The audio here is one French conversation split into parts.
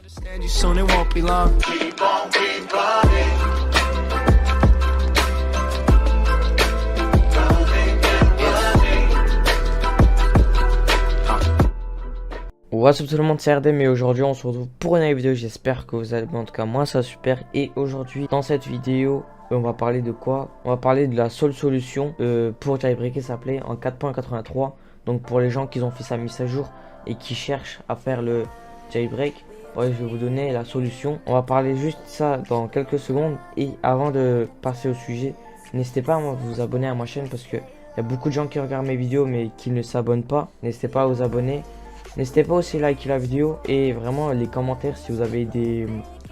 What's up tout le monde, c'est RDM et aujourd'hui on se retrouve pour une nouvelle vidéo. J'espère que vous allez bien, en tout cas moi ça va super. Et aujourd'hui dans cette vidéo on va parler de quoi? On va parler de la seule solution pour jailbreaker sa play en 4.83. Donc pour les gens qui ont fait sa mise à jour et qui cherchent à faire le jailbreak, ouais, je vais vous donner la solution. On va parler juste de ça dans quelques secondes. Et avant de passer au sujet, n'hésitez pas à vous abonner à ma chaîne parce que il y a beaucoup de gens qui regardent mes vidéos mais qui ne s'abonnent pas. N'hésitez pas à vous abonner. N'hésitez pas aussi à liker la vidéo et vraiment les commentaires si vous avez des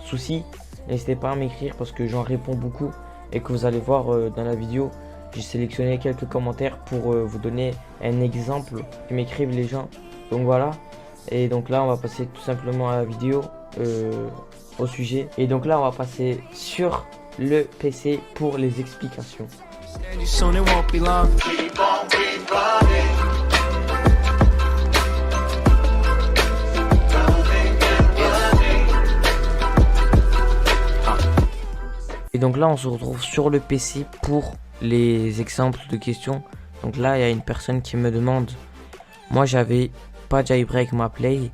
soucis. N'hésitez pas à m'écrire parce que j'en réponds beaucoup et que vous allez voir dans la vidéo. J'ai sélectionné quelques commentaires pour vous donner un exemple qui m'écrivent les gens. Donc voilà. Et donc là on va passer tout simplement à la vidéo, au sujet. Et donc là on va passer sur le PC pour les explications. Et donc là on se retrouve sur le PC pour les exemples de questions. Donc là il y a une personne qui me demande, moi j'avais pas jailbreak ma play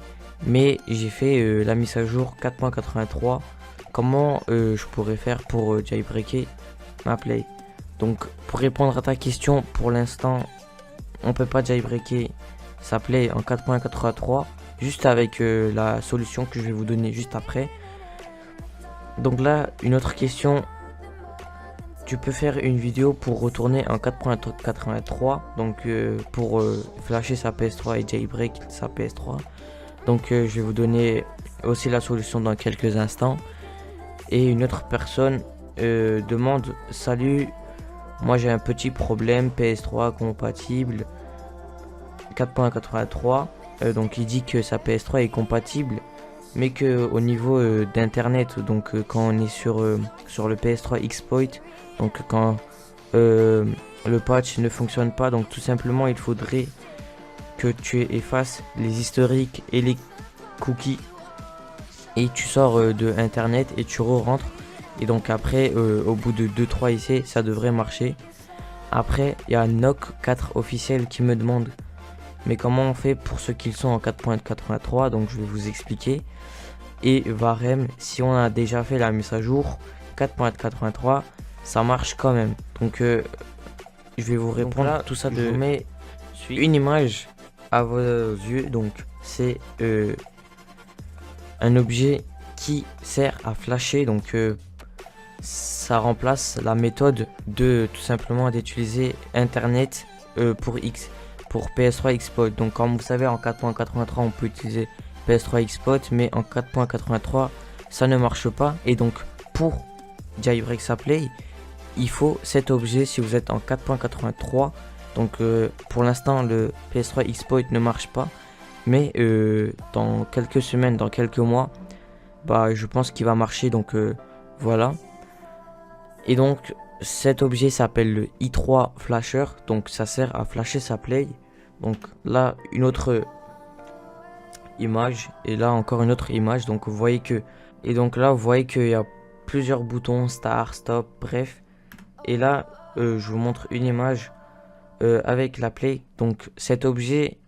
mais j'ai fait la mise à jour 4.83, comment je pourrais faire pour jailbreaker ma play? Donc pour répondre à ta question, pour l'instant on peut pas jailbreaker sa play en 4.83 juste avec la solution que je vais vous donner juste après. Donc là, une autre question, tu peux faire une vidéo pour retourner en 4.83, donc pour flasher sa PS3 et jailbreak sa PS3. Donc je vais vous donner aussi la solution dans quelques instants. Et une autre personne demande, salut, moi j'ai un petit problème, PS3 compatible 4.83, donc il dit que sa PS3 est compatible mais que au niveau d'internet, donc quand on est sur le PS3 exploit, donc quand le patch ne fonctionne pas, donc tout simplement il faudrait que tu effaces les historiques et les cookies et tu sors de internet et tu re-rentres, et donc après au bout de 2-3 essais ça devrait marcher. Après il y a Noc4 officiel qui me demande, mais comment on fait pour ceux qui sont en 4.83? Donc je vais vous expliquer. Et Varem, si on a déjà fait la mise à jour 4.83, ça marche quand même. Donc je vais vous répondre là, tout ça. Je vous mets une image à vos yeux. Donc c'est un objet qui sert à flasher. Donc ça remplace la méthode de tout simplement d'utiliser internet pour PS3 exploit. Donc comme vous savez, en 4.83 on peut utiliser PS3 exploit, mais en 4.83 ça ne marche pas. Et donc pour jailbreak sa play, il faut cet objet si vous êtes en 4.83. donc pour l'instant le PS3 exploit ne marche pas, mais dans quelques semaines, dans quelques mois, bah je pense qu'il va marcher. Donc voilà. Et donc cet objet s'appelle le i3 flasher, donc ça sert à flasher sa play. Donc là une autre image, et là encore une autre image. Donc vous voyez que, et donc là vous voyez qu'il y a plusieurs boutons, start, stop, bref. Et là je vous montre une image avec la play. Donc cet objet,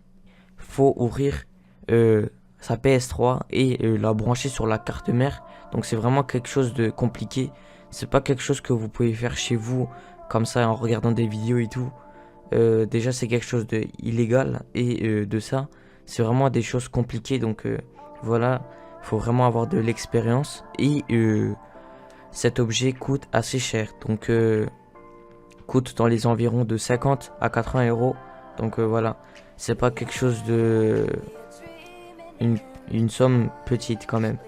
faut ouvrir sa PS3 et la brancher sur la carte mère. Donc c'est vraiment quelque chose de compliqué, c'est pas quelque chose que vous pouvez faire chez vous comme ça en regardant des vidéos et tout. Déjà c'est quelque chose de illégal, et de ça c'est vraiment des choses compliquées. Donc voilà, il faut vraiment avoir de l'expérience. Et cet objet coûte assez cher, donc coûte dans les environs de 50 à 80 euros. Donc voilà, c'est pas quelque chose de une somme petite quand même.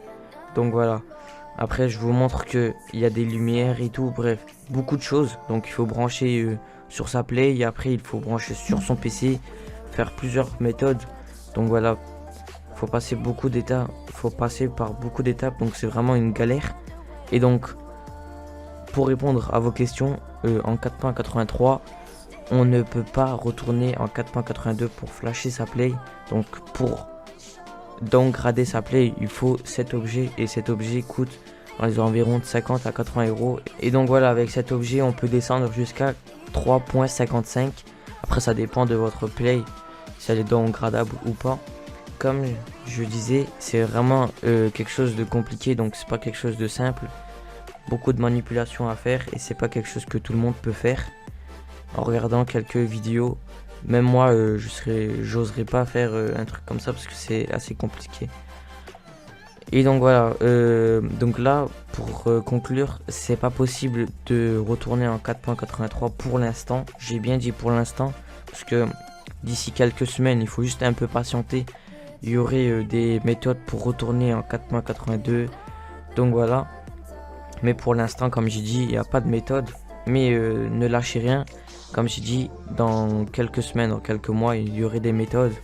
Donc voilà, après je vous montre que il y a des lumières et tout, bref, beaucoup de choses. Donc il faut brancher sur sa play, et après il faut brancher sur son PC, faire plusieurs méthodes. Donc voilà, faut passer beaucoup d'étapes, par beaucoup d'étapes, donc c'est vraiment une galère. Et donc pour répondre à vos questions, en 4.83 on ne peut pas retourner en 4.82 pour flasher sa play. Donc pour downgrader sa play, il faut cet objet et cet objet coûte dans les environs de 50 à 80 euros. Et donc voilà, avec cet objet on peut descendre jusqu'à 3.55. Après ça dépend de votre play, si elle est downgradable ou pas. Comme je disais, c'est vraiment quelque chose de compliqué, donc c'est pas quelque chose de simple. Beaucoup de manipulations à faire et c'est pas quelque chose que tout le monde peut faire. En regardant quelques vidéos, même moi j'oserais pas faire un truc comme ça parce que c'est assez compliqué. Et donc voilà, donc là pour conclure, c'est pas possible de retourner en 4.83 pour l'instant. J'ai bien dit pour l'instant parce que d'ici quelques semaines, il faut juste un peu patienter. Il y aurait des méthodes pour retourner en 4.82. Donc voilà. Mais pour l'instant, comme j'ai dit, il n'y a pas de méthode. Mais ne lâchez rien. Comme j'ai dit, dans quelques semaines, dans quelques mois, il y aurait des méthodes.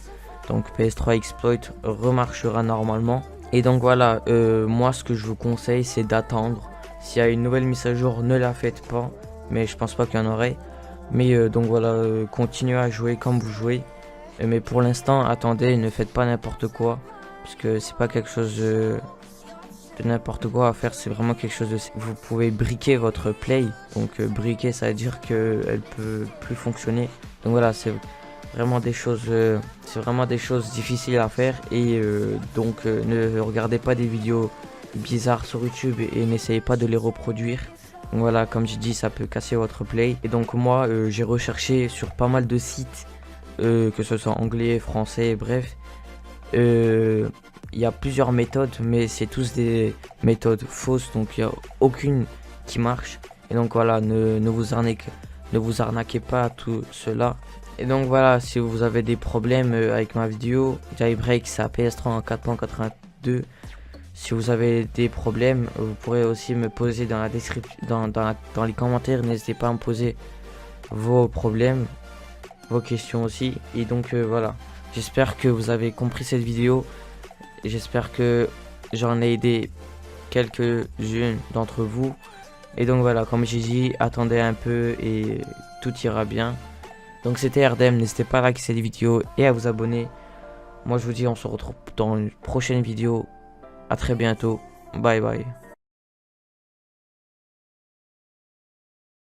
Donc PS3 Exploit remarchera normalement. Et donc voilà, moi ce que je vous conseille, c'est d'attendre. S'il y a une nouvelle mise à jour, ne la faites pas. Mais je pense pas qu'il y en aurait. Mais donc voilà, continuez à jouer comme vous jouez. Mais pour l'instant, attendez, ne faites pas n'importe quoi. Parce que c'est pas quelque chose de n'importe quoi à faire, c'est vraiment quelque chose de... Vous pouvez briquer votre play. Donc briquer, ça veut dire qu'elle peut plus fonctionner. Donc voilà, c'est vraiment des choses difficiles à faire. Et donc ne regardez pas des vidéos bizarres sur YouTube et n'essayez pas de les reproduire. Donc voilà, comme j'ai dit, ça peut casser votre play. Et donc moi, j'ai recherché sur pas mal de sites, que ce soit anglais, français, bref. Il y a plusieurs méthodes, mais c'est tous des méthodes fausses, donc il n'y a aucune qui marche. Et donc voilà, ne vous arnaquez pas à tout cela. Et donc voilà, si vous avez des problèmes avec ma vidéo, Jailbreak sa PS3 en 4.82. Si vous avez des problèmes, vous pourrez aussi me poser dans la description, dans les commentaires. N'hésitez pas à me poser vos problèmes, vos questions aussi. Et donc voilà, j'espère que vous avez compris cette vidéo. J'espère que j'en ai aidé quelques-unes d'entre vous. Et donc voilà, comme j'ai dit, attendez un peu et tout ira bien. Donc c'était RDM, n'hésitez pas à liker cette vidéo et à vous abonner. Moi je vous dis, on se retrouve dans une prochaine vidéo. À très bientôt. Bye bye.